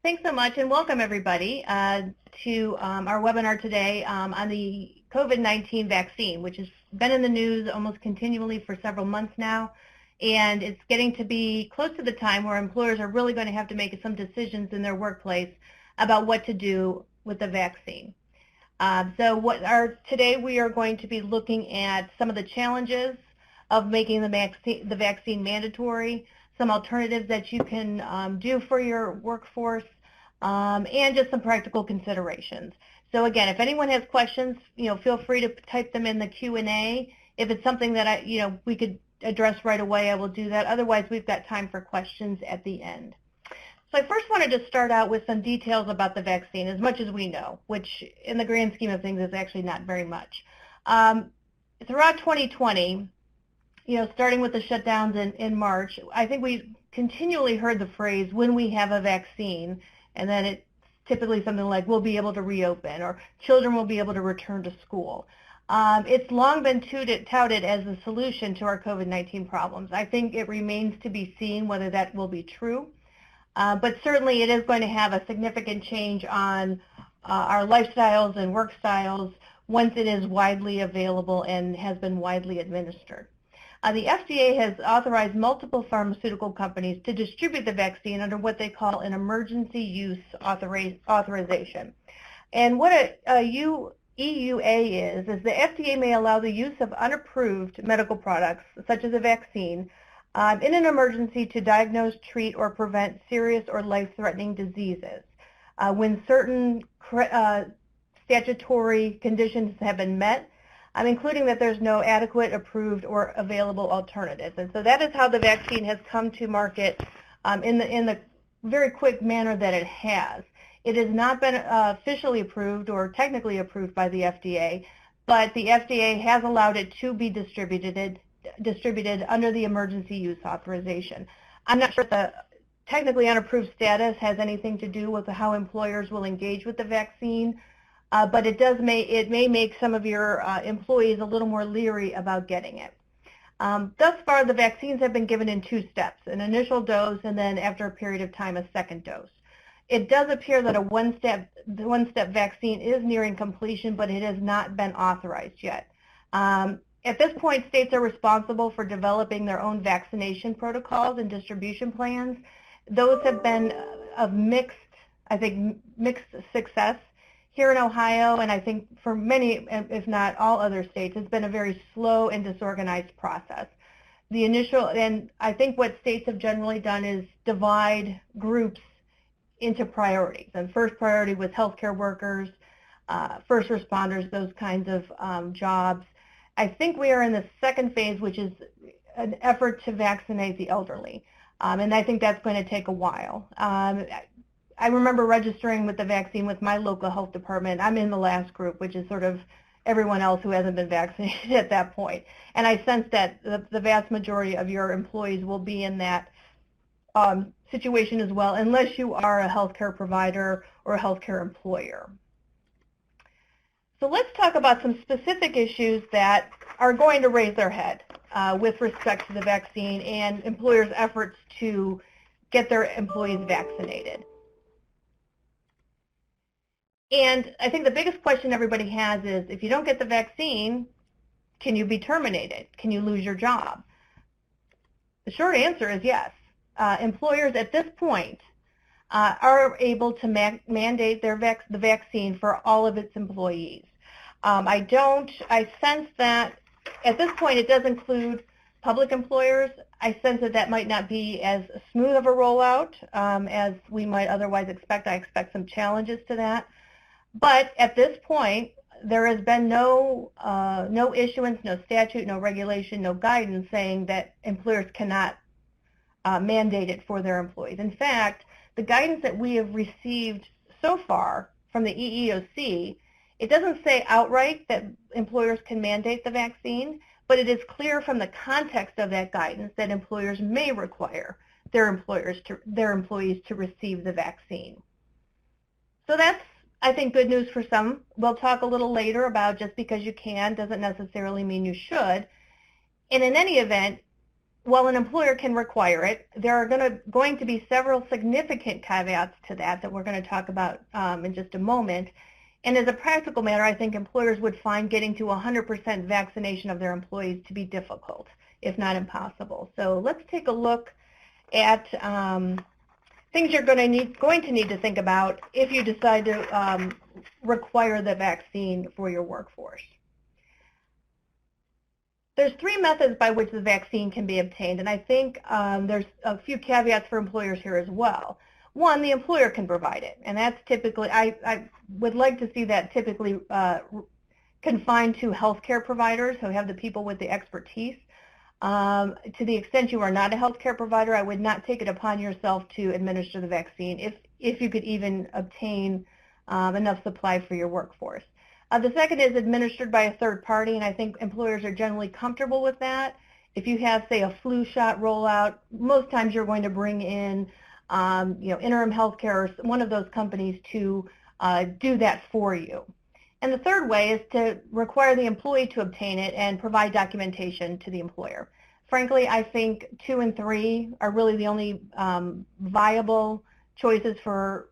Thanks so much, and welcome everybody to our webinar today on the COVID-19 vaccine, which has been in the news almost continually for several months now, and it's getting to be close to the time where employers are really going to have to make some decisions in their workplace about what to do with the vaccine. Today we are going to be looking at some of the challenges of making the vaccine mandatory, some alternatives that you can do for your workforce, and just some practical considerations. So again, if anyone has questions, feel free to type them in the Q&A. If it's something that we could address right away, I will do that. Otherwise, we've got time for questions at the end. So I first wanted to start out with some details about the vaccine, as much as we know, which in the grand scheme of things is actually not very much. Throughout 2020, starting with the shutdowns in March, I think we continually heard the phrase, when we have a vaccine, and then it's typically something like, we'll be able to reopen, or children will be able to return to school. It's long been touted as the solution to our COVID-19 problems. I think it remains to be seen whether that will be true, but certainly it is going to have a significant change on our lifestyles and work styles once it is widely available and has been widely administered. The FDA has authorized multiple pharmaceutical companies to distribute the vaccine under what they call an emergency use authorization. And what a EUA is the FDA may allow the use of unapproved medical products, such as a vaccine, in an emergency to diagnose, treat, or prevent serious or life-threatening diseases when certain statutory conditions have been met, including that there's no adequate, approved, or available alternatives. And so that is how the vaccine has come to market in the very quick manner that it has. It has not been officially approved or technically approved by the FDA, but the FDA has allowed it to be distributed under the emergency use authorization. I'm not sure if the technically unapproved status has anything to do with how employers will engage with the vaccine, but it may make some of your employees a little more leery about getting it. Thus far, the vaccines have been given in 2 steps, an initial dose and then after a period of time, a second dose. It does appear that a one-step vaccine is nearing completion, but it has not been authorized yet. At this point, states are responsible for developing their own vaccination protocols and distribution plans. Those have been of mixed success. Here in Ohio, and I think for many, if not all other states, it's been a very slow and disorganized process. And I think what states have generally done is divide groups into priorities. And first priority was healthcare workers, first responders, those kinds of jobs. I think we are in the second phase, which is an effort to vaccinate the elderly. And I think that's going to take a while. I remember registering with the vaccine with my local health department. I'm in the last group, which is sort of everyone else who hasn't been vaccinated at that point. And I sense that the vast majority of your employees will be in that situation as well, unless you are a healthcare provider or a healthcare employer. So let's talk about some specific issues that are going to raise their head with respect to the vaccine and employers' efforts to get their employees vaccinated. And I think the biggest question everybody has is, if you don't get the vaccine, can you be terminated? Can you lose your job? The short answer is yes. Employers at this point are able to mandate the vaccine for all of its employees. I sense that at this point it does include public employers. I sense that might not be as smooth of a rollout as we might otherwise expect. I expect some challenges to that. But at this point, there has been no issuance, no statute, no regulation, no guidance saying that employers cannot mandate it for their employees. In fact, the guidance that we have received so far from the EEOC, it doesn't say outright that employers can mandate the vaccine, but it is clear from the context of that guidance that employers may require their employees to receive the vaccine. So that's, I think, good news for some. We'll talk a little later about just because you can doesn't necessarily mean you should. And in any event, while an employer can require it, there are going to be several significant caveats to that we're going to talk about in just a moment. And as a practical matter, I think employers would find getting to 100% vaccination of their employees to be difficult, if not impossible. So let's take a look at things you're going to need to think about if you decide to require the vaccine for your workforce. There's three methods by which the vaccine can be obtained, and I think there's a few caveats for employers here as well. One, the employer can provide it, and that's typically, I would like to see that typically confined to healthcare providers who have the people with the expertise. To the extent you are not a healthcare provider, I would not take it upon yourself to administer the vaccine if you could even obtain enough supply for your workforce. The second is administered by a third party, and I think employers are generally comfortable with that. If you have, say, a flu shot rollout, most times you're going to bring in interim healthcare or one of those companies to do that for you. And the third way is to require the employee to obtain it and provide documentation to the employer. Frankly, I think 2 and 3 are really the only viable choices for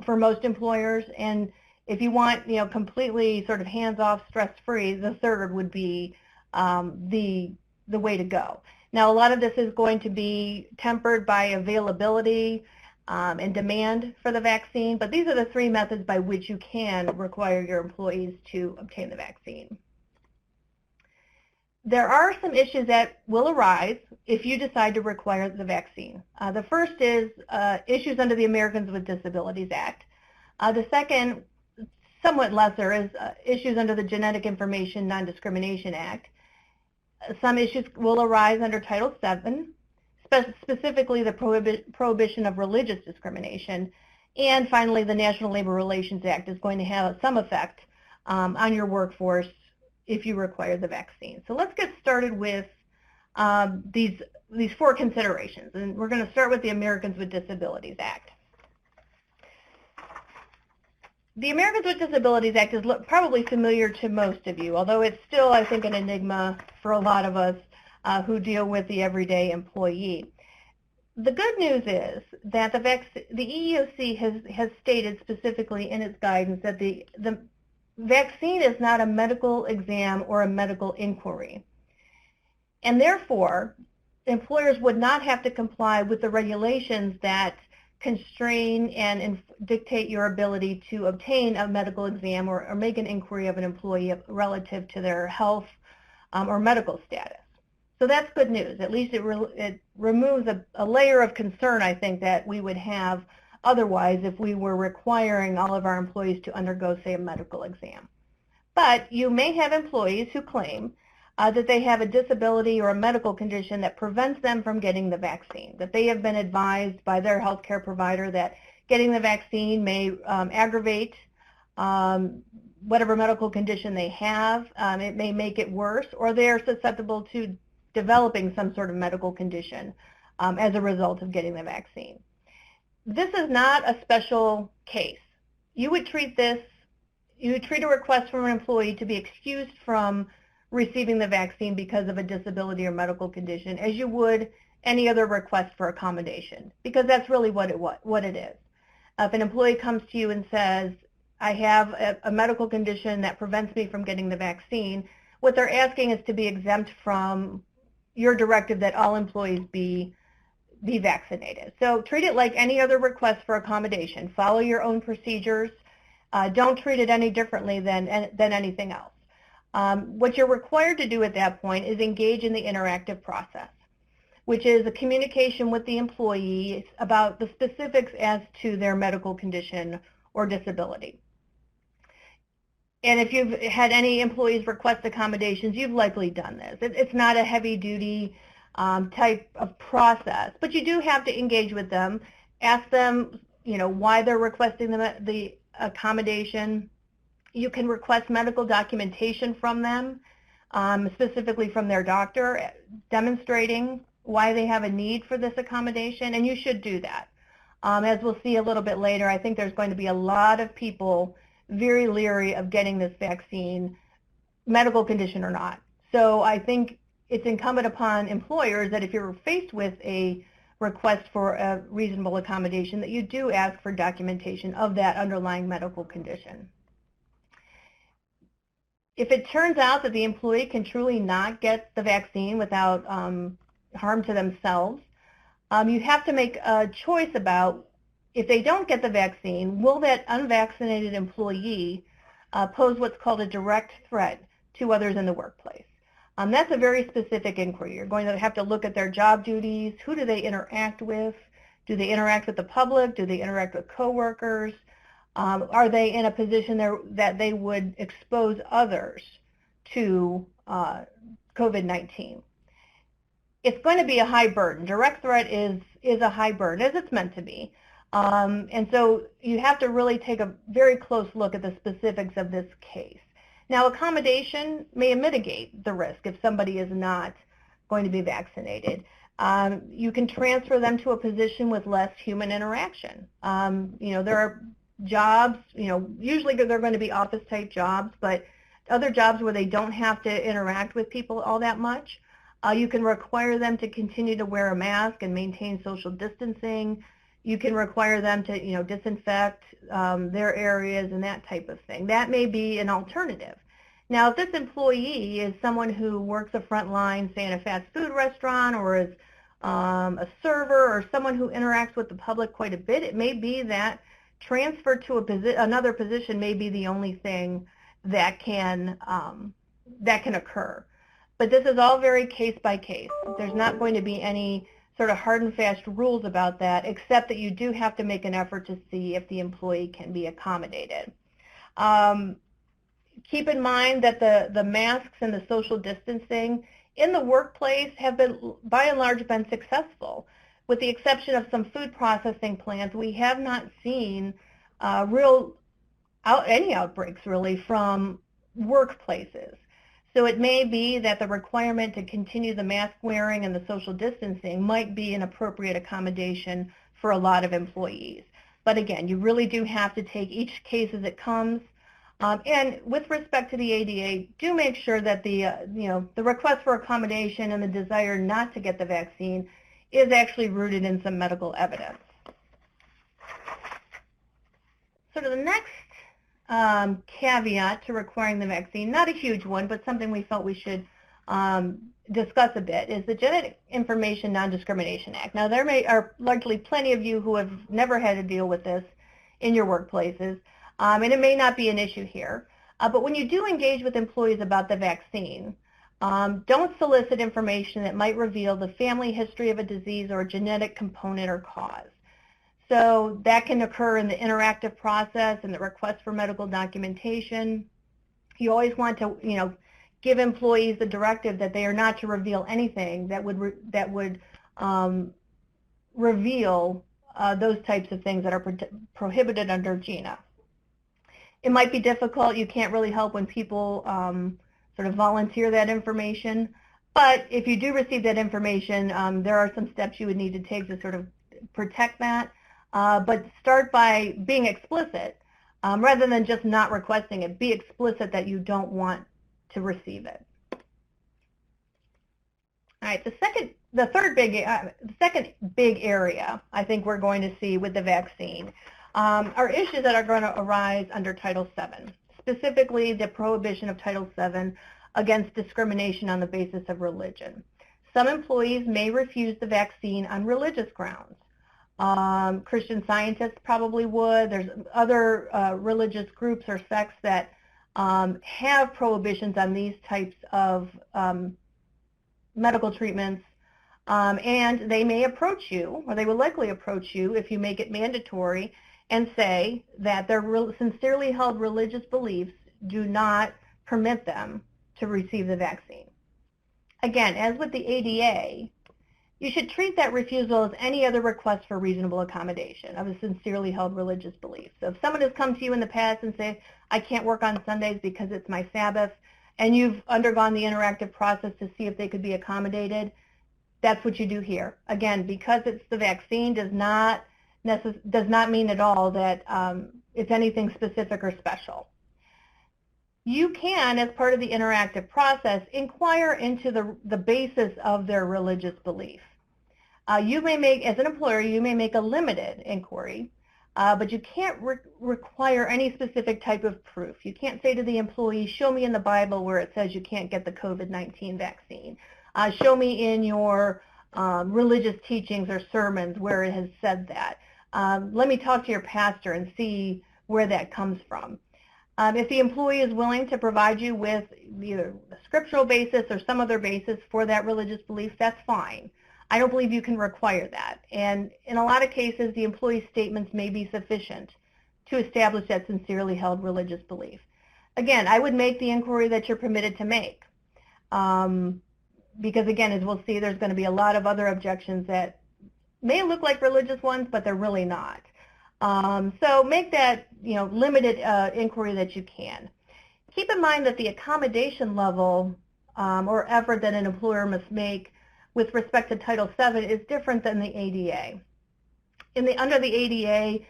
most employers. And if you want, completely sort of hands-off, stress-free, the third would be the way to go. Now, a lot of this is going to be tempered by availability and demand for the vaccine, but these are the three methods by which you can require your employees to obtain the vaccine. There are some issues that will arise if you decide to require the vaccine. The first is issues under the Americans with Disabilities Act. The second, somewhat lesser, is issues under the Genetic Information Non-Discrimination Act. Some issues will arise under Title VII, specifically the prohibition of religious discrimination. And finally, the National Labor Relations Act is going to have some effect on your workforce if you require the vaccine. So let's get started with these 4 considerations. And we're going to start with the Americans with Disabilities Act. The Americans with Disabilities Act is probably familiar to most of you, although it's still, I think, an enigma for a lot of us who deal with the everyday employee. The good news is that the EEOC has stated specifically in its guidance that the vaccine is not a medical exam or a medical inquiry. And therefore, employers would not have to comply with the regulations that constrain and dictate your ability to obtain a medical exam or make an inquiry of an employee relative to their health or medical status. So that's good news. At least it removes a layer of concern, I think, that we would have otherwise if we were requiring all of our employees to undergo, say, a medical exam. But you may have employees who claim that they have a disability or a medical condition that prevents them from getting the vaccine, that they have been advised by their healthcare provider that getting the vaccine may aggravate whatever medical condition they have. It may make it worse, or they are susceptible to developing some sort of medical condition as a result of getting the vaccine. This is not a special case. You would treat a request from an employee to be excused from receiving the vaccine because of a disability or medical condition as you would any other request for accommodation, because that's really what it is. If an employee comes to you and says, I have a medical condition that prevents me from getting the vaccine, what they're asking is to be exempt from your directive that all employees be vaccinated. So treat it like any other request for accommodation. Follow your own procedures. Don't treat it any differently than anything else. What you're required to do at that point is engage in the interactive process, which is a communication with the employee about the specifics as to their medical condition or disability. And if you've had any employees request accommodations, you've likely done this. It's not a heavy-duty type of process, but you do have to engage with them, ask them, why they're requesting the accommodation. You can request medical documentation from them, specifically from their doctor, demonstrating why they have a need for this accommodation, and you should do that. As we'll see a little bit later, I think there's going to be a lot of people very leery of getting this vaccine, medical condition or not. So I think it's incumbent upon employers that if you're faced with a request for a reasonable accommodation, that you do ask for documentation of that underlying medical condition. If it turns out that the employee can truly not get the vaccine without harm to themselves, you have to make a choice about, if they don't get the vaccine, will that unvaccinated employee pose what's called a direct threat to others in the workplace. That's a very specific inquiry. You're going to have to look at their job duties. Who do they interact with? Do they interact with the public? Do they interact with coworkers? Are they in a position that they would expose others to COVID-19? It's going to be a high burden. Direct threat is a high burden, as it's meant to be. And so you have to really take a very close look at the specifics of this case. Now, accommodation may mitigate the risk if somebody is not going to be vaccinated. You can transfer them to a position with less human interaction. There are jobs, usually they're going to be office-type jobs, but other jobs where they don't have to interact with people all that much. You can require them to continue to wear a mask and maintain social distancing. You can require them to, disinfect their areas and that type of thing. That may be an alternative. Now, if this employee is someone who works a front line, say in a fast food restaurant, or is a server, or someone who interacts with the public quite a bit, it may be that transfer to another position may be the only thing that can occur. But this is all very case by case. There's not going to be any sort of hard and fast rules about that, except that you do have to make an effort to see if the employee can be accommodated. Keep in mind that the masks and the social distancing in the workplace have been, by and large, been successful. With the exception of some food processing plants, we have not seen any outbreaks really from workplaces. So it may be that the requirement to continue the mask wearing and the social distancing might be an appropriate accommodation for a lot of employees. But again, you really do have to take each case as it comes. And with respect to the ADA, do make sure that the request for accommodation and the desire not to get the vaccine is actually rooted in some medical evidence. So the next caveat to requiring the vaccine, not a huge one, but something we felt we should discuss a bit, is the Genetic Information Non-Discrimination Act. Now, there are likely plenty of you who have never had to deal with this in your workplaces, and it may not be an issue here. But when you do engage with employees about the vaccine, don't solicit information that might reveal the family history of a disease or a genetic component or cause. So that can occur in the interactive process and the request for medical documentation. You always want to, give employees the directive that they are not to reveal anything that would reveal those types of things that are prohibited under GINA. It might be difficult. You can't really help when people sort of volunteer that information. But if you do receive that information, there are some steps you would need to take to sort of protect that. But start by being explicit. Rather than just not requesting it, be explicit that you don't want to receive it. All right, the second big area I think we're going to see with the vaccine are issues that are going to arise under Title VII, specifically the prohibition of Title VII against discrimination on the basis of religion. Some employees may refuse the vaccine on religious grounds. Christian Scientists probably would. There's other religious groups or sects that have prohibitions on these types of medical treatments, and they may approach you, or they will likely approach you if you make it mandatory and say that their sincerely held religious beliefs do not permit them to receive the vaccine. Again, as with the ADA, you should treat that refusal as any other request for reasonable accommodation of a sincerely held religious belief. So if someone has come to you in the past and say, I can't work on Sundays because it's my Sabbath, and you've undergone the interactive process to see if they could be accommodated, that's what you do here. Again, because it's the vaccine does not mean at all that it's anything specific or special. you can, as part of the interactive process, inquire into the basis of their religious belief. You may make, as an employer, you may make a limited inquiry, but you can't require any specific type of proof. You can't say to the employee, show me in the Bible where it says you can't get the COVID-19 vaccine. Show me in your religious teachings or sermons where it has said that. Let me talk to your pastor and see where that comes from. If the employee is willing to provide you with either a scriptural basis or some other basis for that religious belief, that's fine. I don't believe you can require that. And in a lot of cases, the employee's statements may be sufficient to establish that sincerely held religious belief. Again, I would make the inquiry that you're permitted to make. Because again, as we'll see, there's going to be a lot of other objections that may look like religious ones, but they're really not. So make that, limited inquiry that you can. Keep in mind that the accommodation level or effort that an employer must make with respect to Title VII is different than the ADA. Under the ADA,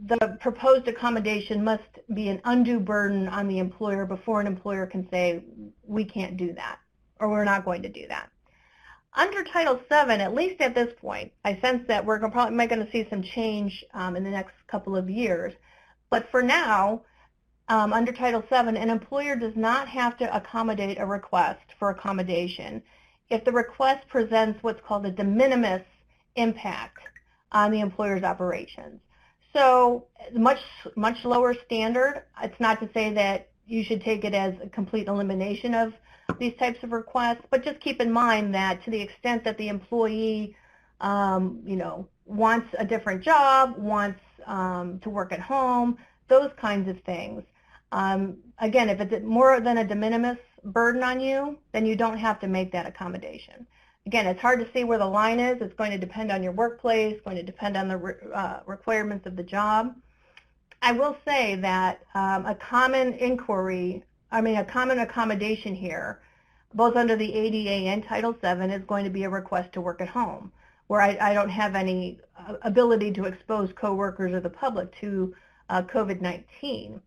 the proposed accommodation must be an undue burden on the employer before an employer can say, we can't do that, or we're not going to do that. Under Title VII, at least at this point, I sense that we're probably going to see some change in the next couple of years. But for now, under Title VII, an employer does not have to accommodate a request for accommodation if the request presents what's called a de minimis impact on the employer's operations. So much lower standard. It's not to say that you should take it as a complete elimination of these types of requests, but just keep in mind that to the extent that the employee, wants a different job, wants to work at home, those kinds of things. Again, if it's more than a de minimis burden on you, then you don't have to make that accommodation. Again, it's hard to see where the line is. It's going to depend on your workplace, going to depend on the requirements of the job. I will say that a common accommodation here, both under the ADA and Title VII, is going to be a request to work at home, where I don't have any ability to expose coworkers or the public to COVID-19.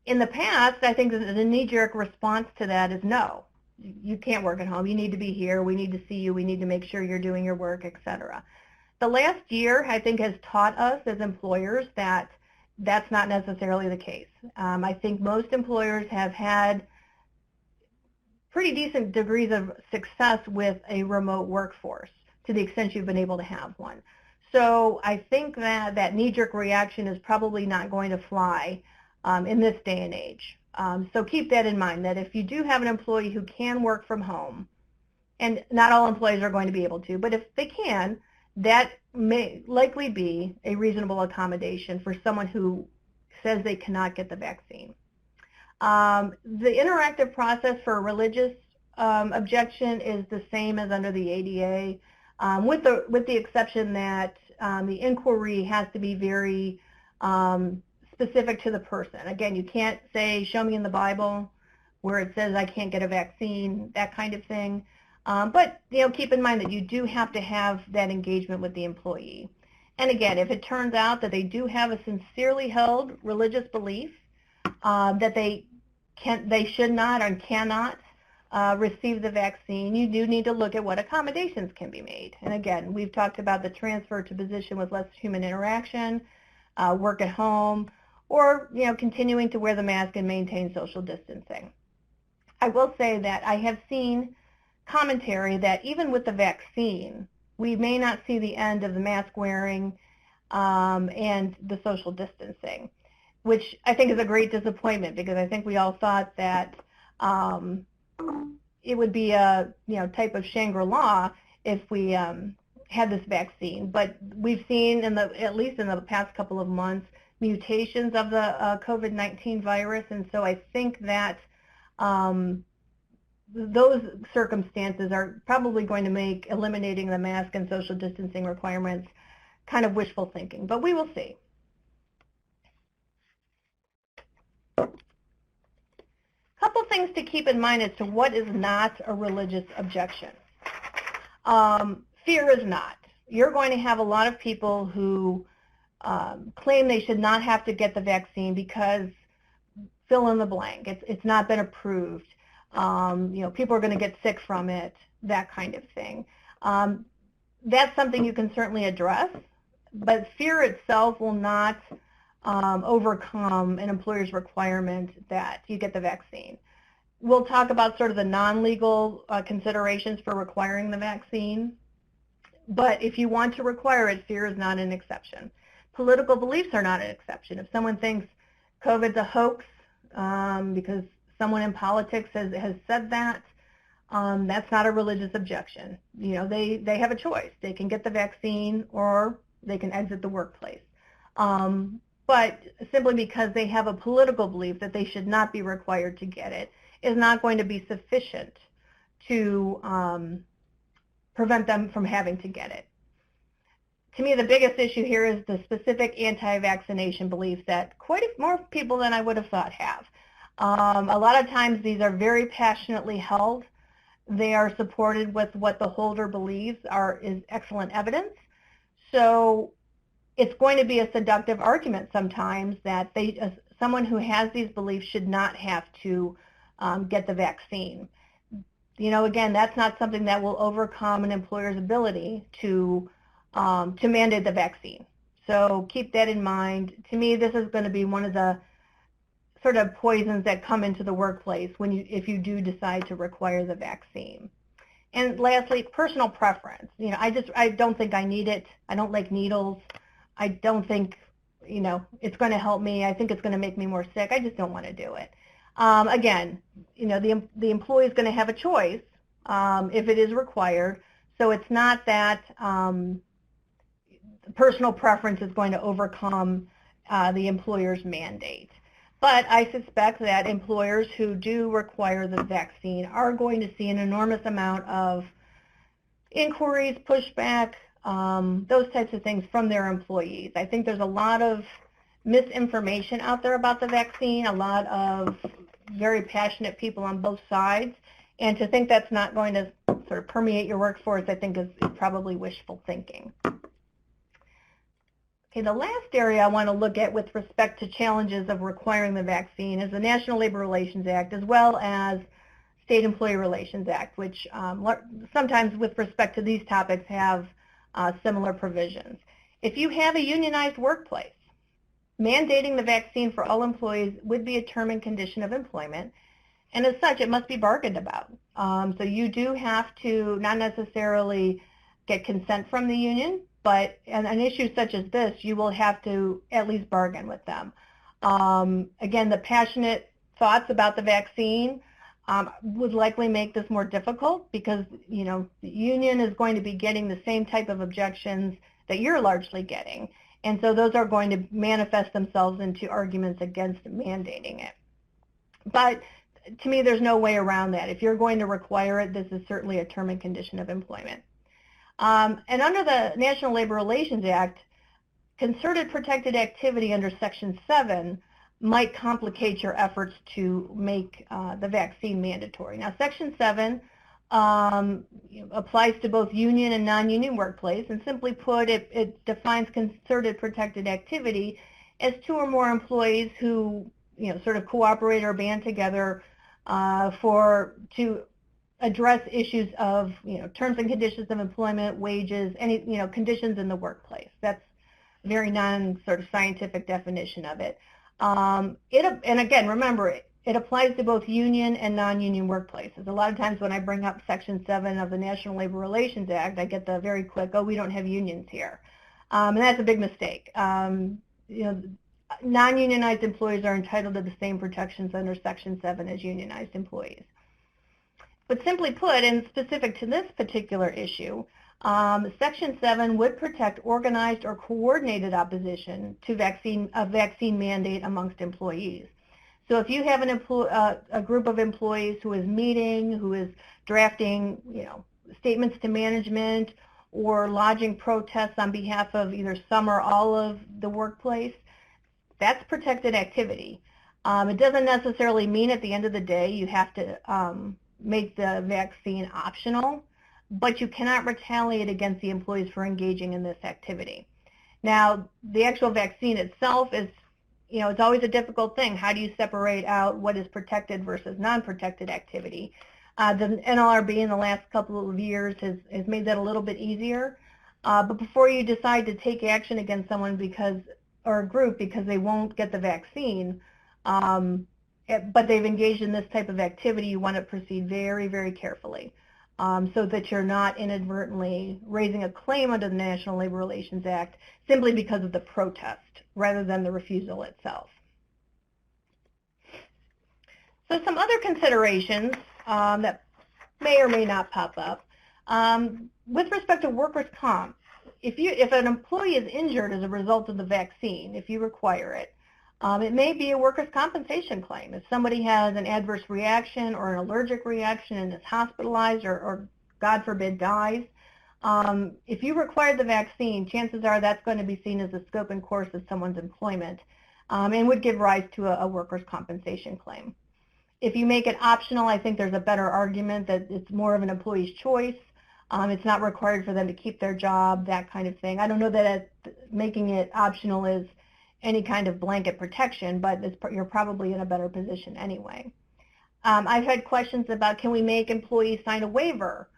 In the past, I think that the knee-jerk response to that is no. You can't work at home. You need to be here. We need to see you. We need to make sure you're doing your work, etc. The last year, I think, has taught us as employers that that's not necessarily the case. I think most employers have had pretty decent degrees of success with a remote workforce to the extent you've been able to have one. So I think that knee-jerk reaction is probably not going to fly in this day and age. So keep that in mind, that if you do have an employee who can work from home, and not all employees are going to be able to, but if they can, that may likely be a reasonable accommodation for someone who says they cannot get the vaccine. The interactive process for a religious objection is the same as under the ADA, with the exception that the inquiry has to be very specific to the person. Again, you can't say, show me in the Bible where it says I can't get a vaccine, that kind of thing. But keep in mind that you do have to have that engagement with the employee. And again, if it turns out that they do have a sincerely held religious belief that they should not and cannot receive the vaccine, you do need to look at what accommodations can be made. And again, we've talked about the transfer to position with less human interaction, work at home, or continuing to wear the mask and maintain social distancing. I will say that I have seen commentary that even with the vaccine, we may not see the end of the mask wearing and the social distancing, which I think is a great disappointment, because I think we all thought that it would be a type of Shangri-La if we had this vaccine. But we've seen, at least in the past couple of months, mutations of the COVID-19 virus, and so I think that those circumstances are probably going to make eliminating the mask and social distancing requirements kind of wishful thinking, but we will see. Couple things to keep in mind as to what is not a religious objection. Fear is not. You're going to have a lot of people who claim they should not have to get the vaccine because fill in the blank. It's not been approved. People are going to get sick from it, that kind of thing. That's something you can certainly address, but fear itself will not overcome an employer's requirement that you get the vaccine. We'll talk about sort of the non-legal considerations for requiring the vaccine, but if you want to require it, fear is not an exception. Political beliefs are not an exception. If someone thinks COVID's a hoax because someone in politics has said that, that's not a religious objection. They have a choice. They can get the vaccine or they can exit the workplace. But simply because they have a political belief that they should not be required to get it is not going to be sufficient to prevent them from having to get it. To me, the biggest issue here is the specific anti-vaccination beliefs that quite more people than I would have thought have. A lot of times these are very passionately held. They are supported with what the holder believes is excellent evidence. So it's going to be a seductive argument sometimes that someone who has these beliefs should not have to get the vaccine. Again, that's not something that will overcome an employer's ability to mandate the vaccine. So keep that in mind. To me, this is going to be one of the sort of poisons that come into the workplace if you do decide to require the vaccine. And lastly, personal preference. I don't think I need it. I don't like needles. I don't think, it's going to help me. I think it's going to make me more sick. I just don't want to do it. Again, the employee is going to have a choice if it is required. So it's not that personal preference is going to overcome the employer's mandate. But I suspect that employers who do require the vaccine are going to see an enormous amount of inquiries, pushback, those types of things from their employees. I think there's a lot of misinformation out there about the vaccine, a lot of very passionate people on both sides, and to think that's not going to sort of permeate your workforce, I think is probably wishful thinking. Okay, the last area I want to look at with respect to challenges of requiring the vaccine is the National Labor Relations Act as well as State Employee Relations Act, which sometimes with respect to these topics have similar provisions. If you have a unionized workplace, mandating the vaccine for all employees would be a term and condition of employment, and as such, it must be bargained about. So you do have to not necessarily get consent from the union, but on an issue such as this, you will have to at least bargain with them. Again, the passionate thoughts about the vaccine would likely make this more difficult because, the union is going to be getting the same type of objections that you're largely getting. And so those are going to manifest themselves into arguments against mandating it. But to me, there's no way around that. If you're going to require it, this is certainly a term and condition of employment. And under the National Labor Relations Act, concerted protected activity under Section 7 might complicate your efforts to make the vaccine mandatory. Now, Section 7 applies to both union and non-union workplace, and simply put, it defines concerted protected activity as two or more employees who, sort of cooperate or band together to address issues of, terms and conditions of employment, wages, any, conditions in the workplace. That's a very sort of scientific definition of it. And again, remember, it applies to both union and non-union workplaces. A lot of times when I bring up Section 7 of the National Labor Relations Act, I get the very quick, oh, we don't have unions here. And that's a big mistake. Non-unionized employees are entitled to the same protections under Section 7 as unionized employees. But simply put, and specific to this particular issue, Section 7 would protect organized or coordinated opposition to a vaccine mandate amongst employees. So if you have a group of employees who is meeting, who is drafting, statements to management or lodging protests on behalf of either some or all of the workplace, that's protected activity. It doesn't necessarily mean at the end of the day you have to make the vaccine optional, but you cannot retaliate against the employees for engaging in this activity. Now, the actual vaccine itself is it's always a difficult thing. How do you separate out what is protected versus non-protected activity? The NLRB in the last couple of years has made that a little bit easier. But before you decide to take action against someone or a group because they won't get the vaccine, but they've engaged in this type of activity, you want to proceed very, very carefully so that you're not inadvertently raising a claim under the National Labor Relations Act simply because of the protest rather than the refusal itself. So some other considerations that may or may not pop up. With respect to workers' comp, if an employee is injured as a result of the vaccine, if you require it, it may be a workers' compensation claim. If somebody has an adverse reaction or an allergic reaction and is hospitalized or God forbid, dies, if you require the vaccine, chances are that's going to be seen as the scope and course of someone's employment and would give rise to a workers' compensation claim. If you make it optional, I think there's a better argument that it's more of an employee's choice. It's not required for them to keep their job, that kind of thing. I don't know that making it optional is any kind of blanket protection, but you're probably in a better position anyway. I've had questions about, can we make employees sign a waiver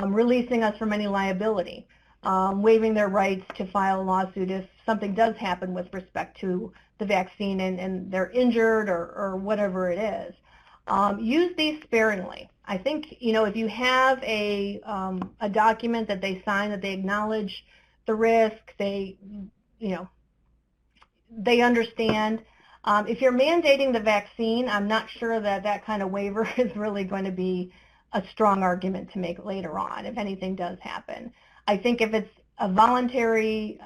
releasing us from any liability, waiving their rights to file a lawsuit if something does happen with respect to the vaccine and they're injured or whatever it is. Use these sparingly. I think, if you have a document that they sign that they acknowledge the risk, they understand. If you're mandating the vaccine, I'm not sure that kind of waiver is really going to be a strong argument to make later on if anything does happen. I think if it's a voluntary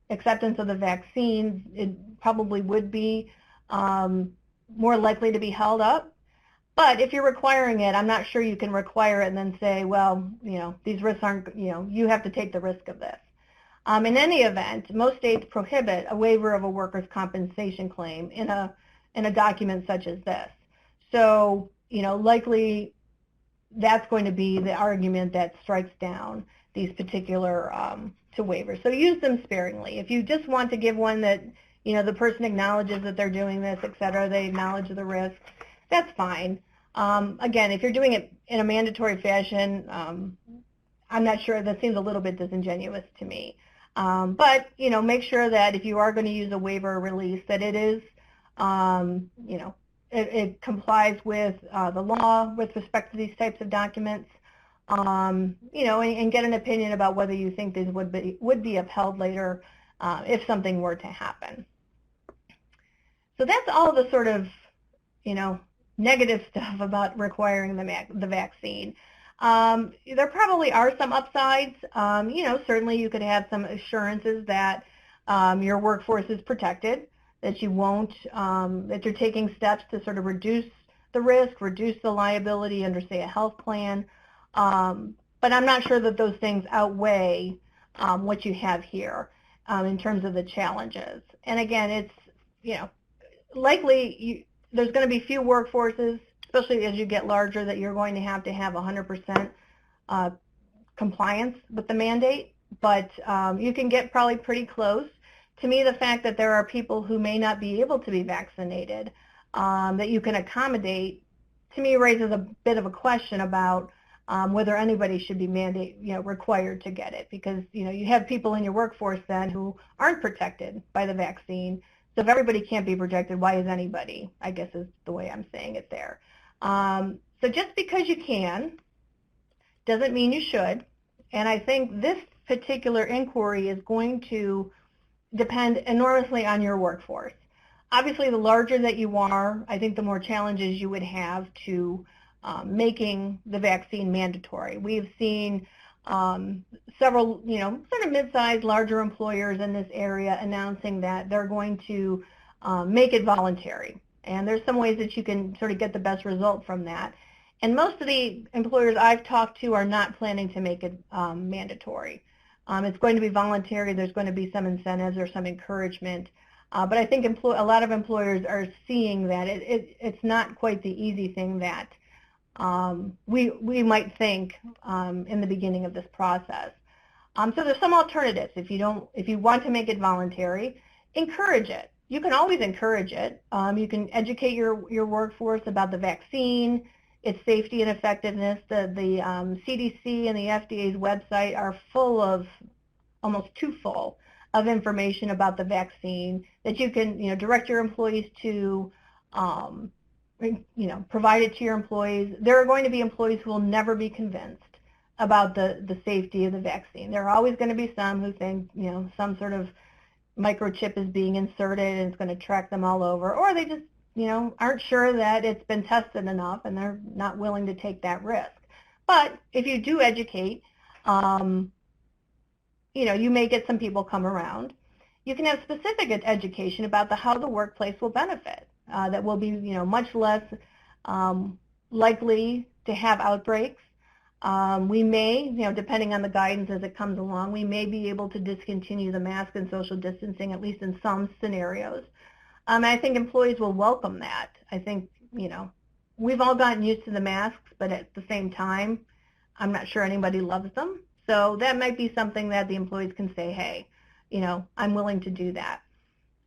acceptance of the vaccine, it probably would be more likely to be held up. But if you're requiring it, I'm not sure you can require it and then say, well, these risks aren't, you have to take the risk of this. In any event, most states prohibit a waiver of a workers' compensation claim in a document such as this. So, likely that's going to be the argument that strikes down these particular to waivers. So use them sparingly. If you just want to give one that, the person acknowledges that they're doing this, et cetera, they acknowledge the risk, that's fine. Again, if you're doing it in a mandatory fashion, I'm not sure, that seems a little bit disingenuous to me. But, make sure that if you are going to use a waiver or release, that it is, it complies with the law with respect to these types of documents, and get an opinion about whether you think these would be upheld later if something were to happen. So that's all the sort of, negative stuff about requiring the vaccine. There probably are some upsides. Certainly you could have some assurances that your workforce is protected, that you won't, that you're taking steps to sort of reduce the risk, reduce the liability under, say, a health plan. But I'm not sure that those things outweigh what you have here in terms of the challenges. And again, it's, likely there's going to be few workforces, especially as you get larger, that you're going to have 100% compliance with the mandate, but you can get probably pretty close. To me, the fact that there are people who may not be able to be vaccinated that you can accommodate, to me, raises a bit of a question about whether anybody should be required to get it, because you have people in your workforce then who aren't protected by the vaccine. So if everybody can't be protected, why is anybody, I guess is the way I'm saying it there. So just because you can doesn't mean you should. And I think this particular inquiry is going to depend enormously on your workforce. Obviously, the larger that you are, I think the more challenges you would have to making the vaccine mandatory. We've seen several, sort of mid-sized, larger employers in this area announcing that they're going to make it voluntary. And there's some ways that you can sort of get the best result from that. And most of the employers I've talked to are not planning to make it mandatory. It's going to be voluntary. There's going to be some incentives or some encouragement. But I think a lot of employers are seeing that it's not quite the easy thing that we might think in the beginning of this process. So there's some alternatives. If you want to make it voluntary, encourage it. you can always encourage it. You can educate your workforce about the vaccine, its safety and effectiveness. The CDC and the FDA's website are full of, almost too full, of information about the vaccine that you can, direct your employees to, provide it to your employees. There are going to be employees who will never be convinced about the safety of the vaccine. There are always going to be some who think, some sort of microchip is being inserted and it's going to track them all over, or they just, aren't sure that it's been tested enough and they're not willing to take that risk. But if you do educate, you may get some people come around. You can have specific education about how the workplace will benefit, that will be, much less likely to have outbreaks. We may, depending on the guidance as it comes along, we may be able to discontinue the mask and social distancing, at least in some scenarios. And I think employees will welcome that. I think, we've all gotten used to the masks, but at the same time, I'm not sure anybody loves them. So that might be something that the employees can say, hey, I'm willing to do that.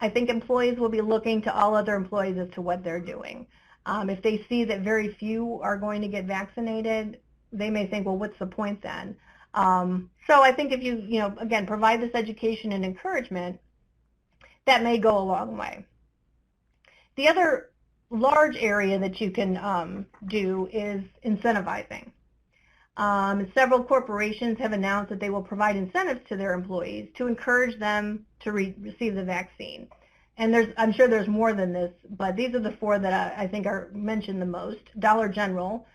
I think employees will be looking to all other employees as to what they're doing. If they see that very few are going to get vaccinated, they may think, well, what's the point then? So I think if you, again, provide this education and encouragement, that may go a long way. The other large area that you can do is incentivizing. Several corporations have announced that they will provide incentives to their employees to encourage them to receive the vaccine. And I'm sure there's more than this, but these are the four that I think are mentioned the most. Dollar General,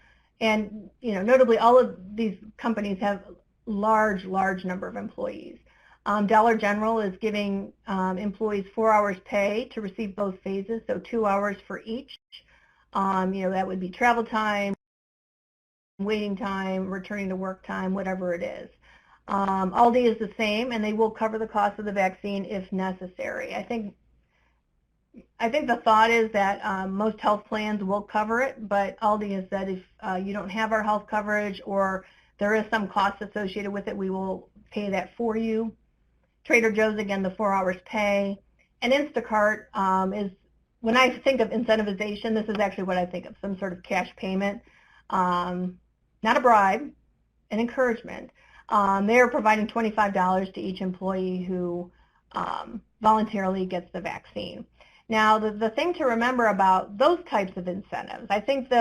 and notably all of these companies have large number of employees. Dollar General is giving employees 4 hours pay to receive both phases, so 2 hours for each. That would be travel time, waiting time, returning to work time, whatever it is. Aldi is the same, and they will cover the cost of the vaccine if necessary. I think the thought is that most health plans will cover it, but Aldi has said if you don't have our health coverage or there is some cost associated with it, we will pay that for you. Trader Joe's, again, the 4 hours pay. And Instacart is, when I think of incentivization, this is actually what I think of, some sort of cash payment. Not a bribe, an encouragement. They are providing $25 to each employee who voluntarily gets the vaccine. Now, the thing to remember about those types of incentives, I think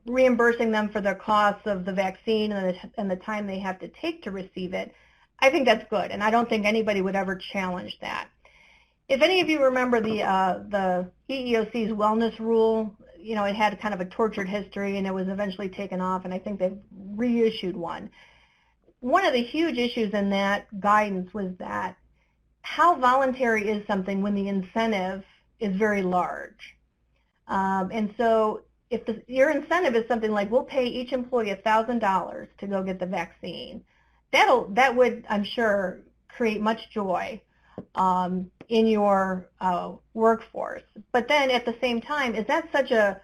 reimbursing them for their costs of the vaccine and the time they have to take to receive it, I think that's good, and I don't think anybody would ever challenge that. If any of you remember the EEOC's wellness rule, it had kind of a tortured history, and it was eventually taken off, and I think they've reissued one. One of the huge issues in that guidance was that how voluntary is something when the incentive is very large. And so if your incentive is something like, we'll pay each employee $1,000 to go get the vaccine, that would, I'm sure, create much joy in your workforce. But then at the same time, is that such a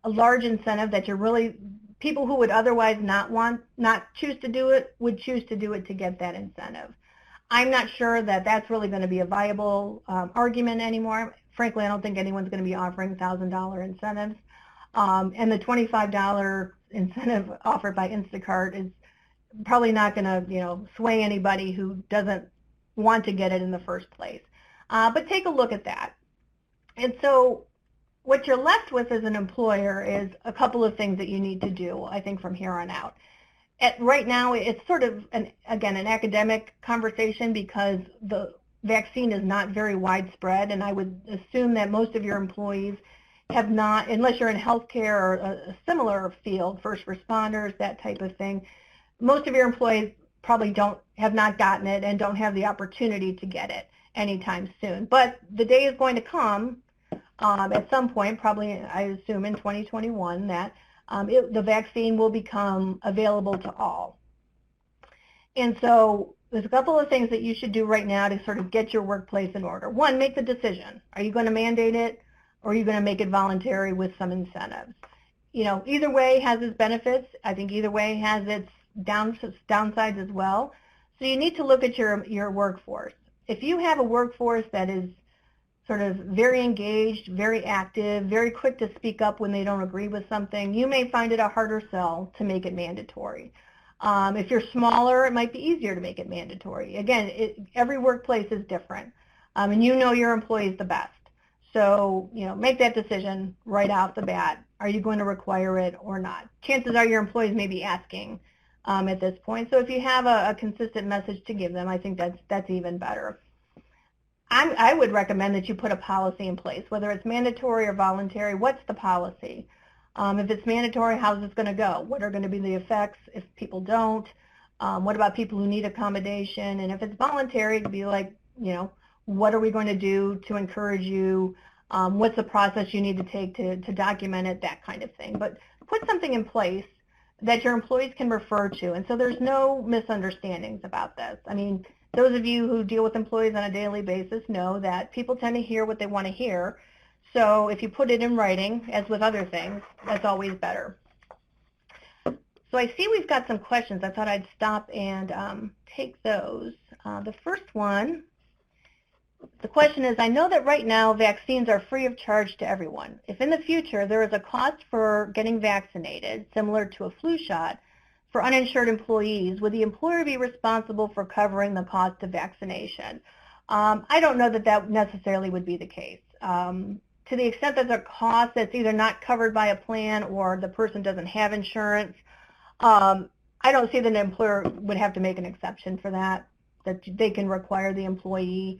large incentive that you're really, people who would otherwise not choose to do it would choose to do it to get that incentive? I'm not sure that that's really going to be a viable argument anymore. Frankly, I don't think anyone's going to be offering $1,000 incentives. And the $25 incentive offered by Instacart is probably not going to, sway anybody who doesn't want to get it in the first place. But take a look at that. And so what you're left with as an employer is a couple of things that you need to do, I think, from here on out. Right now, it's sort of, an academic conversation because the vaccine is not very widespread, and I would assume that most of your employees have not, unless you're in healthcare or a similar field, first responders, that type of thing, most of your employees probably have not gotten it and don't have the opportunity to get it anytime soon. But the day is going to come at some point, probably I assume in 2021, that the vaccine will become available to all. And so there's a couple of things that you should do right now to sort of get your workplace in order. One, make the decision. Are you going to mandate it, or are you going to make it voluntary with some incentives? Either way has its benefits. I think either way has its downsides as well. So you need to look at your workforce. If you have a workforce that is sort of very engaged, very active, very quick to speak up when they don't agree with something, you may find it a harder sell to make it mandatory. If you're smaller, it might be easier to make it mandatory. Again, every workplace is different, and you know your employees the best. So, make that decision right off the bat. Are you going to require it or not? Chances are your employees may be asking at this point. So if you have a consistent message to give them, I think that's even better. I would recommend that you put a policy in place, whether it's mandatory or voluntary. What's the policy? If it's mandatory, how's this going to go? What are going to be the effects if people don't? What about people who need accommodation? And if it's voluntary, it'd be like, what are we going to do to encourage you? What's the process you need to take to document it, that kind of thing. But put something in place that your employees can refer to. And so there's no misunderstandings about this. I mean, those of you who deal with employees on a daily basis know that people tend to hear what they want to hear. So if you put it in writing, as with other things, that's always better. So I see we've got some questions. I thought I'd stop and take those. The first one, the question is, I know that right now vaccines are free of charge to everyone. If in the future there is a cost for getting vaccinated, similar to a flu shot, for uninsured employees, would the employer be responsible for covering the cost of vaccination? I don't know that necessarily would be the case. To the extent that there's a cost that's either not covered by a plan or the person doesn't have insurance, I don't see that an employer would have to make an exception for that they can require the employee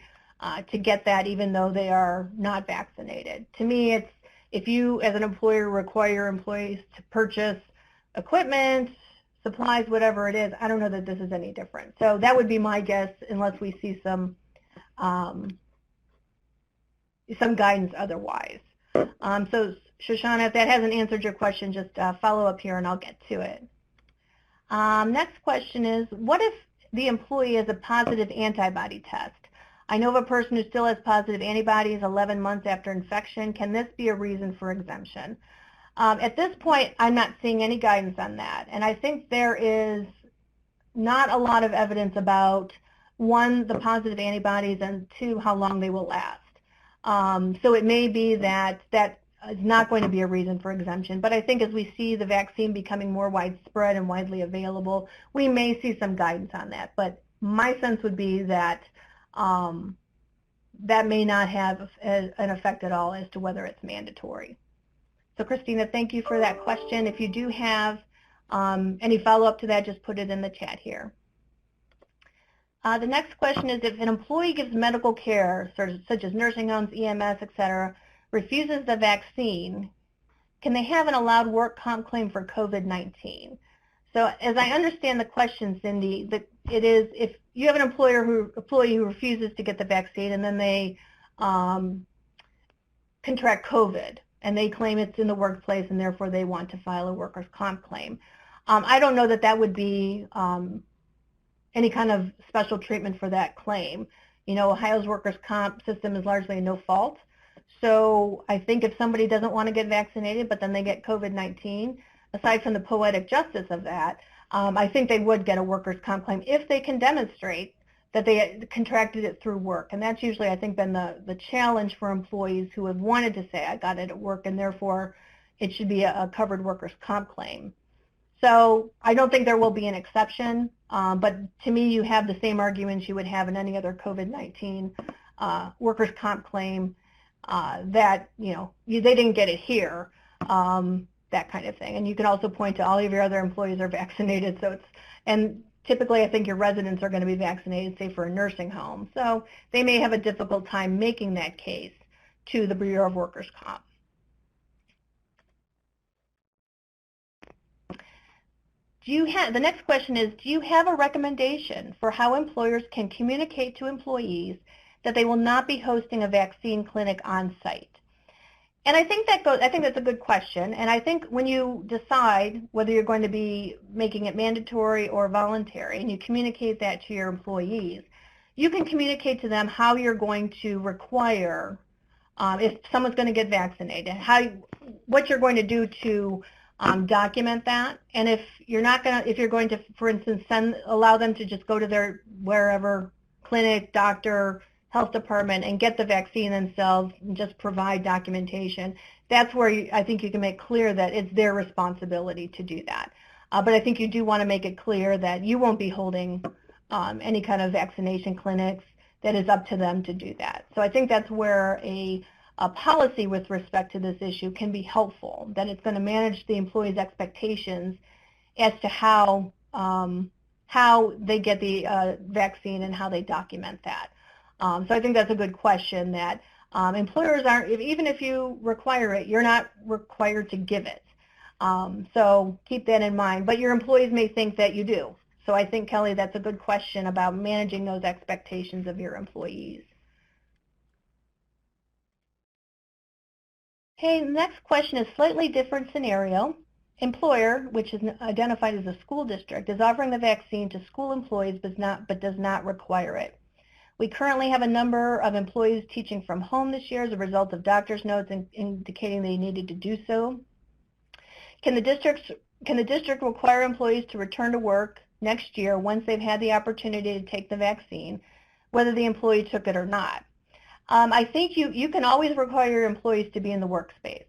to get that even though they are not vaccinated. To me, it's if you as an employer require employees to purchase equipment, supplies, whatever it is, I don't know that this is any different. So that would be my guess unless we see some guidance otherwise. So Shoshana, if that hasn't answered your question, just follow up here and I'll get to it. Next question is, what if the employee has a positive antibody test? I know of a person who still has positive antibodies 11 months after infection. Can this be a reason for exemption? At this point, I'm not seeing any guidance on that. And I think there is not a lot of evidence about, one, the positive antibodies, and two, how long they will last. So it may be that is not going to be a reason for exemption. But I think as we see the vaccine becoming more widespread and widely available, we may see some guidance on that. But my sense would be that that may not have an effect at all as to whether it's mandatory. So Christina, thank you for that question. If you do have any follow-up to that, just put it in the chat here. The next question is, if an employee gives medical care, such as nursing homes, EMS, et cetera, refuses the vaccine, can they have an allowed work comp claim for COVID-19? So as I understand the question, Cindy, it is if you have an employee who refuses to get the vaccine and then they contract COVID and they claim it's in the workplace and therefore they want to file a workers' comp claim. I don't know that would be any kind of special treatment for that claim. Ohio's workers' comp system is largely a no fault. So I think if somebody doesn't want to get vaccinated but then they get COVID-19, aside from the poetic justice of that, I think they would get a workers' comp claim if they can demonstrate that they contracted it through work. And that's usually, I think, been the challenge for employees who have wanted to say, I got it at work, and therefore it should be a covered workers' comp claim. So I don't think there will be an exception, but to me, you have the same arguments you would have in any other COVID-19 workers' comp claim that, they didn't get it here. That kind of thing. And you can also point to all of your other employees are vaccinated. So and typically I think your residents are going to be vaccinated, say for a nursing home. So they may have a difficult time making that case to the Bureau of Workers' Comp. The next question is, do you have a recommendation for how employers can communicate to employees that they will not be hosting a vaccine clinic on site? And I think that's a good question. And I think when you decide whether you're going to be making it mandatory or voluntary, and you communicate that to your employees, you can communicate to them how you're going to require, if someone's going to get vaccinated, what you're going to do to document that. And if you're going to, for instance, allow them to just go to their wherever clinic, doctor, health department and get the vaccine themselves and just provide documentation, that's where I think you can make clear that it's their responsibility to do that. But I think you do want to make it clear that you won't be holding any kind of vaccination clinics, that is up to them to do that. So I think that's where a policy with respect to this issue can be helpful, that it's going to manage the employee's expectations as to how they get the vaccine and how they document that. So I think that's a good question, that employers aren't, even if you require it, you're not required to give it. So keep that in mind. But your employees may think that you do. So I think, Kelly, that's a good question about managing those expectations of your employees. Okay, the next question is slightly different scenario. Employer, which is identified as a school district, is offering the vaccine to school employees but does not require it. We currently have a number of employees teaching from home this year as a result of doctor's notes indicating they needed to do so. Can the district require employees to return to work next year once they've had the opportunity to take the vaccine, whether the employee took it or not? I think you can always require your employees to be in the workspace.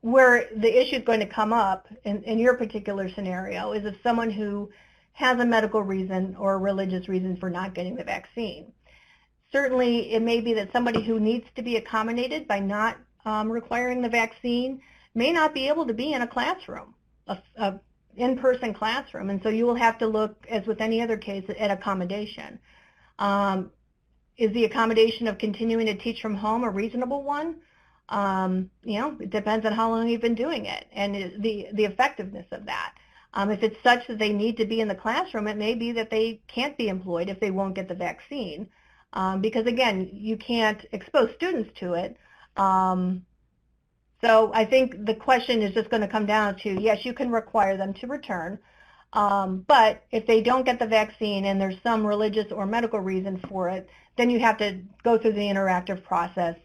Where the issue is going to come up in your particular scenario is if someone who has a medical reason or a religious reason for not getting the vaccine. Certainly, it may be that somebody who needs to be accommodated by not requiring the vaccine may not be able to be in a classroom, a in-person classroom, and so you will have to look, as with any other case, at accommodation. Is the accommodation of continuing to teach from home a reasonable one? It depends on how long you've been doing it and the effectiveness of that. If it's such that they need to be in the classroom, it may be that they can't be employed if they won't get the vaccine, because again, you can't expose students to it. So I think the question is just going to come down to, yes, you can require them to return, but if they don't get the vaccine and there's some religious or medical reason for it, then you have to go through the interactive process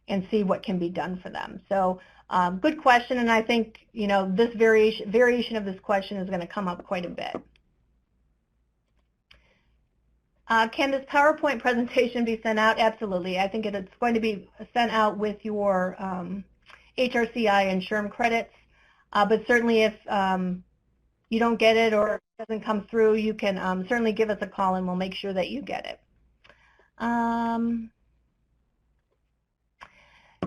and see what can be done for them. So good question, and I think this variation of this question is going to come up quite a bit. Can this PowerPoint presentation be sent out? Absolutely. I think it's going to be sent out with your HRCI and SHRM credits, but certainly if you don't get it or it doesn't come through, you can certainly give us a call and we'll make sure that you get it.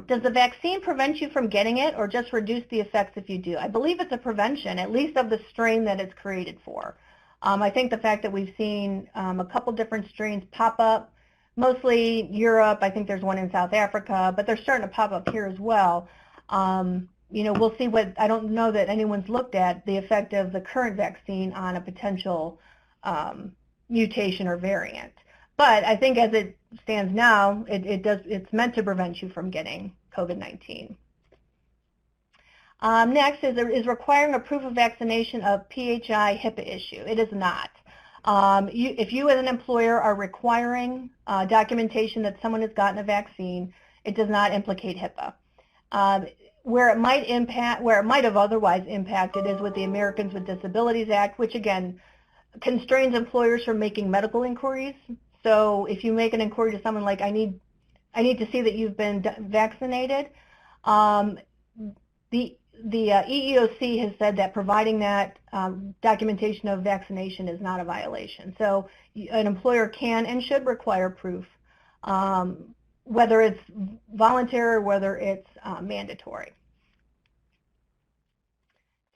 Does the vaccine prevent you from getting it or just reduce the effects if you do? I believe it's a prevention, at least of the strain that it's created for. I think the fact that we've seen a couple different strains pop up, mostly Europe, I think there's one in South Africa, but they're starting to pop up here as well. We'll see what, I don't know that anyone's looked at the effect of the current vaccine on a potential mutation or variant. But I think as it stands now, it's meant to prevent you from getting COVID-19. Next is requiring a proof of vaccination a PHI HIPAA issue. It is not. If you as an employer are requiring documentation that someone has gotten a vaccine, it does not implicate HIPAA. Where it might have otherwise impacted is with the Americans with Disabilities Act, which again constrains employers from making medical inquiries. So if you make an inquiry to someone like, I need to see that you've been vaccinated, the EEOC has said that providing that documentation of vaccination is not a violation. So an employer can and should require proof, whether it's voluntary or whether it's mandatory.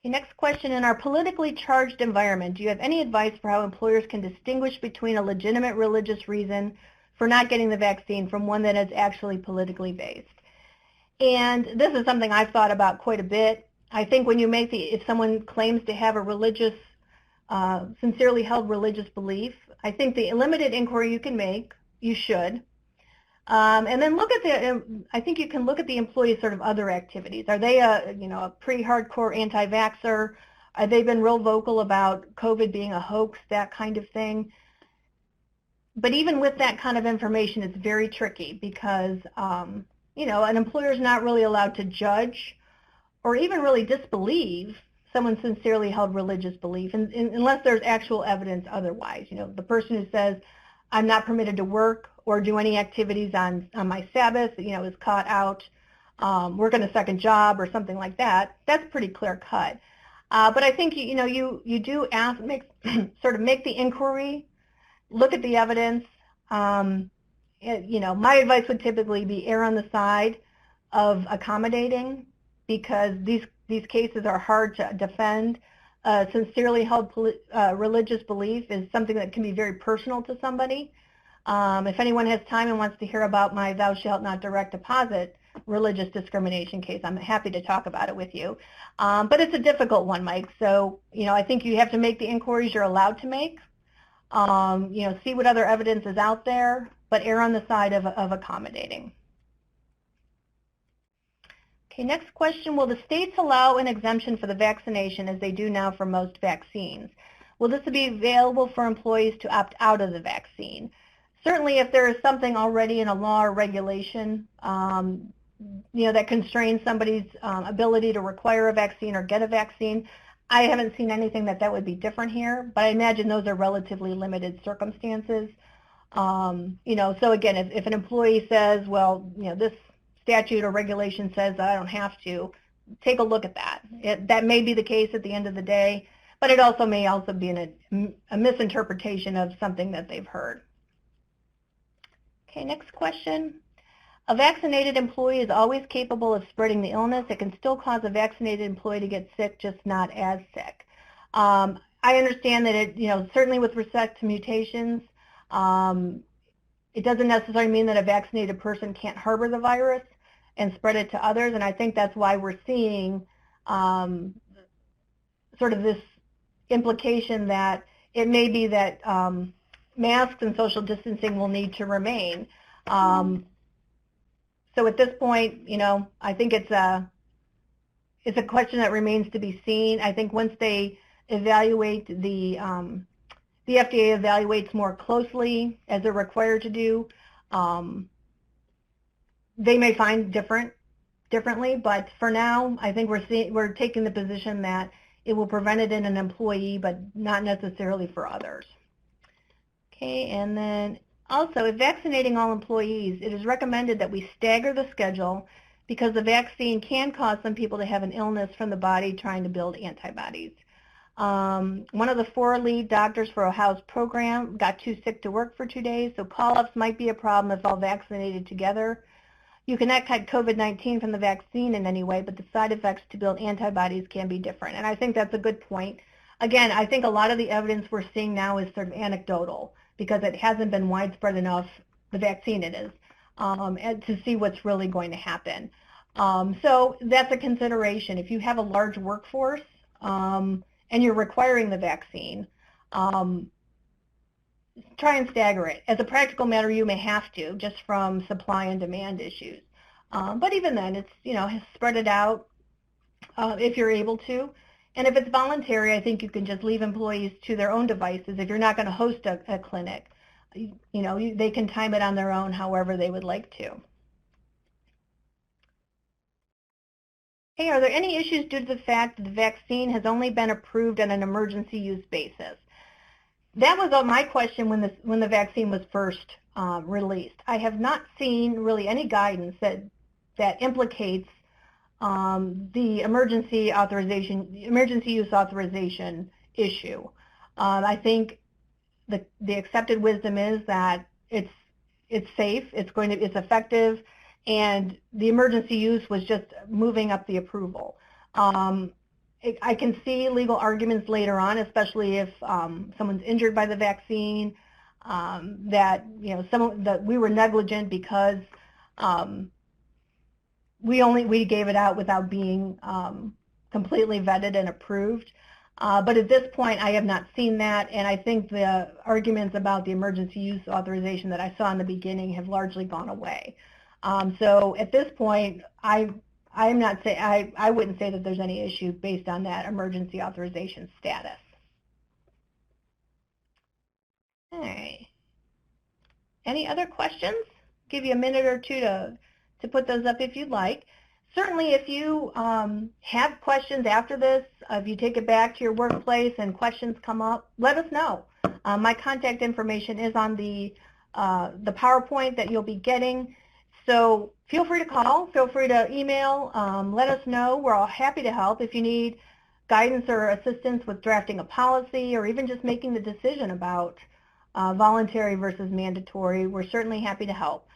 The next question, in our politically charged environment, do you have any advice for how employers can distinguish between a legitimate religious reason for not getting the vaccine from one that is actually politically based? And this is something I've thought about quite a bit. I think when you if someone claims to have a religious, sincerely held religious belief, I think the limited inquiry you can make, you should. And then I think you can look at the employee's sort of other activities. Are they a pretty hardcore anti-vaxxer? Have they been real vocal about COVID being a hoax, that kind of thing? But even with that kind of information, it's very tricky because, an employer is not really allowed to judge or even really disbelieve someone's sincerely held religious belief unless there's actual evidence otherwise. The person who says, I'm not permitted to work or do any activities on my Sabbath, is caught out, working a second job or something like that, that's pretty clear cut. But I think, you do sort of make the inquiry, look at the evidence. My advice would typically be err on the side of accommodating, because these cases are hard to defend. Sincerely held religious belief is something that can be very personal to somebody. If anyone has time and wants to hear about my thou shalt not direct deposit religious discrimination case, I'm happy to talk about it with you. But it's a difficult one, Mike. So, I think you have to make the inquiries you're allowed to make. See what other evidence is out there, but err on the side of accommodating. Okay, next question. Will the states allow an exemption for the vaccination as they do now for most vaccines? Will this be available for employees to opt out of the vaccine? Certainly, if there is something already in a law or regulation, that constrains somebody's ability to require a vaccine or get a vaccine, I haven't seen anything that would be different here, but I imagine those are relatively limited circumstances. So again, if an employee says, well, this statute or regulation says that I don't have to, take a look at that. That may be the case at the end of the day, but it also may be a misinterpretation of something that they've heard. Okay, next question. A vaccinated employee is always capable of spreading the illness. It can still cause a vaccinated employee to get sick, just not as sick. I understand that certainly with respect to mutations, it doesn't necessarily mean that a vaccinated person can't harbor the virus and spread it to others, and I think that's why we're seeing sort of this implication that it may be that masks and social distancing will need to remain. So at this point, I think it's a question that remains to be seen. I think once they evaluate the FDA evaluates more closely, as they're required to do, they may find differently. But for now, I think we're taking the position that it will prevent it in an employee, but not necessarily for others. Okay, and then also, if vaccinating all employees, it is recommended that we stagger the schedule because the vaccine can cause some people to have an illness from the body trying to build antibodies. One of the 4 lead doctors for Ohio's program got too sick to work for 2 days, so call-ups might be a problem if all vaccinated together. You cannot cut COVID-19 from the vaccine in any way, but the side effects to build antibodies can be different, and I think that's a good point. Again, I think a lot of the evidence we're seeing now is sort of anecdotal, because it hasn't been widespread enough, the vaccine it is, and to see what's really going to happen. So that's a consideration. If you have a large workforce and you're requiring the vaccine, try and stagger it. As a practical matter, you may have to, just from supply and demand issues. But even then, it's, spread it out if you're able to. And if it's voluntary, I think you can just leave employees to their own devices. If you're not going to host a clinic, they can time it on their own however they would like to. Hey, are there any issues due to the fact that the vaccine has only been approved on an emergency use basis? That was my question when the vaccine was first released. I have not seen really any guidance that implicates the emergency use authorization issue. I think the accepted wisdom is that it's safe, it's effective, and the emergency use was just moving up the approval. I can see legal arguments later on, especially if someone's injured by the vaccine, that we were negligent because we gave it out without being completely vetted and approved. But at this point, I have not seen that, and I think the arguments about the emergency use authorization that I saw in the beginning have largely gone away. So at this point, I wouldn't say that there's any issue based on that emergency authorization status. All right. Any other questions? Give you a minute or two to put those up if you'd like. certainly if you have questions after this, if you take it back to your workplace and questions come up, let us know. My contact information is on the PowerPoint that you'll be getting. So feel free to call, feel free to email, let us know. We're all happy to help. If you need guidance or assistance with drafting a policy or even just making the decision about voluntary versus mandatory, we're certainly happy to help.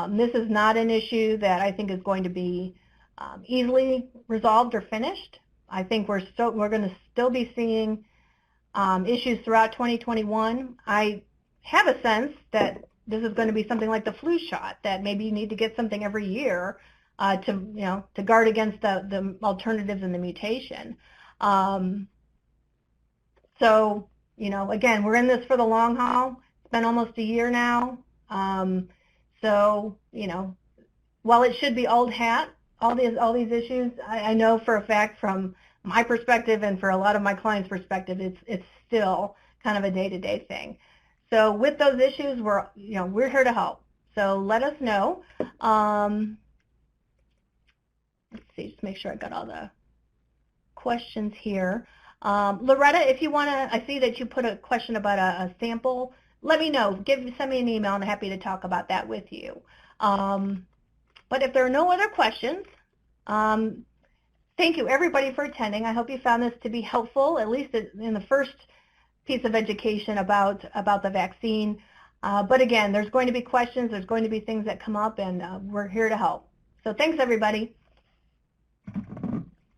This is not an issue that I think is going to be easily resolved or finished. I think we're going to still be seeing issues throughout 2021. I have a sense that this is going to be something like the flu shot, that maybe you need to get something every year to guard against the alternatives and the mutation. So, again, we're in this for the long haul. It's been almost a year now. So, while it should be old hat, all these issues, I know for a fact from my perspective and for a lot of my clients' perspective, it's still kind of a day-to-day thing. So with those issues, we're here to help. So let us know. Let's see, just make sure I got all the questions here. Loretta, if you want to, I see that you put a question about a sample. Let me know. Send me an email. I'm happy to talk about that with you. But if there are no other questions, thank you everybody for attending. I hope you found this to be helpful, at least in the first piece of education about the vaccine. But again, there's going to be questions, there's going to be things that come up, and we're here to help. So thanks everybody.